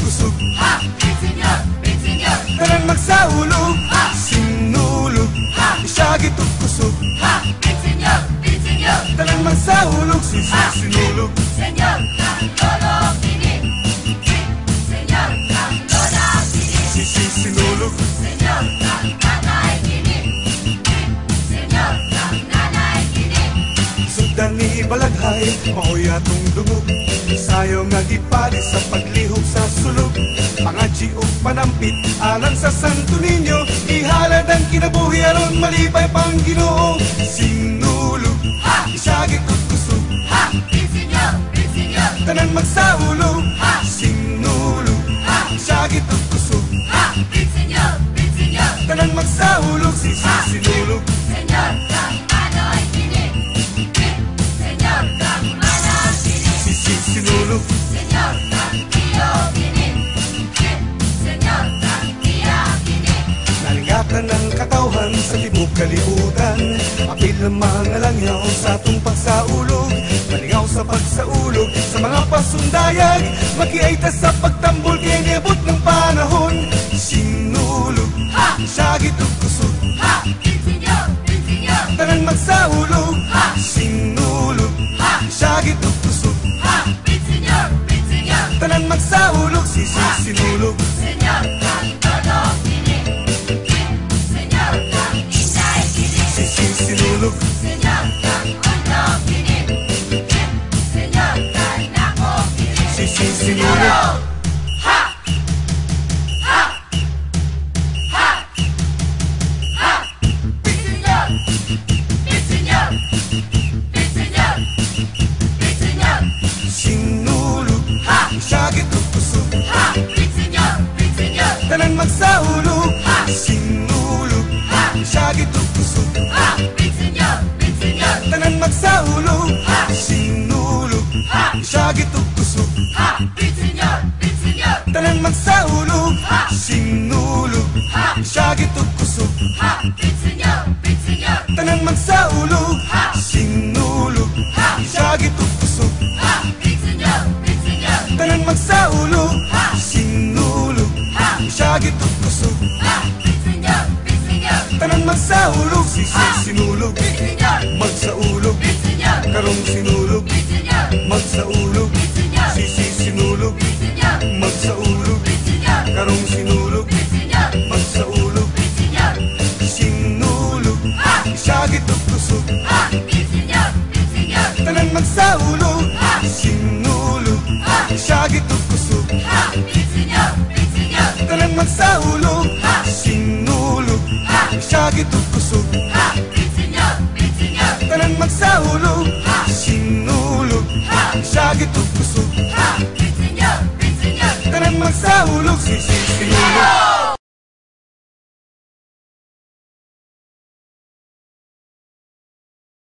kusog, ha, bitsinyor, bitsinyor, tanan magsaulog, sinulog, isagit ug kusog, ha, bitsinyor, bitsinyor, tanan magsaulog, sinulog, senyor, kang lolo kini, senyor, kang lola kini, sinulog, senyor, kang nanay kini, senyor, kang nanay kini. sugdan ni balaghay, maoy atong dungog, sayo nga gipari sa paglihok sa sulog, pangadji o panampit alang sa Santo Niño, ihalad ang kinabuhi aron malipay pang Ginoo. Sinulog, isagit ug kusog, Ha, bitsinyor, bitsinyor, tanan magsaulog, sinulog, isagit ug kusog, ha, bitsinyor, bitsinyor, tanan magsaulog, sinulog, senyor, kang anoy kini, senyor, kang manaw kini, sinulog, senyor, kang iyo kini, senyor, kang iya kini. nalingatan ng katawhan sa tibok kalibutan, apil ng mga langyaw sa atong pagsaulog, malingaw sa pagsaulog sa mga pasundayag, makiaita sa pagtambol kaya niabot ng panahon. Sinulog, sagit ug kusog, Ha, bitsinyor, bitsinyor, tanan magsaulog, sinulog, sagit ug kusog, ha, bitsinyor, bitsinyor, tanan magsaulog, sinulog, senyor, kang lolo kini, senyor, kang inday kini, sinulog, senyor, kang ulo kini, senyor, kang nako kini. sinulog. Ha! Ha! Ha! Ha! Bitsinyor! Bitsinyor! Bitsinyor! Bitsinyor! Sinulog, sagit ug kusog, Ha! Bitsinyor! Bitsinyor! tanan magsaulog, sinulog, sagit ug kusog, Ha! Bitsinyor! Bitsinyor! tanan magsaulog, sinulog, sagit ug kusog, Ha! Bitsinyor! Bitsinyor! tanan magsaulog, sinulog, sagit ug kusog, Ha! Bitsinyor! Bitsinyor! tanan magsaulog, sinulog, sagit ug kusog, Ha! Bitsinyor! Bitsinyor! tanan magsaulog, sinulog, sagit ug kusog, Ha! Bitsinyor! Bitsinyor! tanan magsaulog, sinulog, Bitsinyor! magsaulog, Bitsinyor! karong sinulog, Bitsinyor! magsaulog, Bitsinyor! sinulog, Bitsinyor! magsaulog.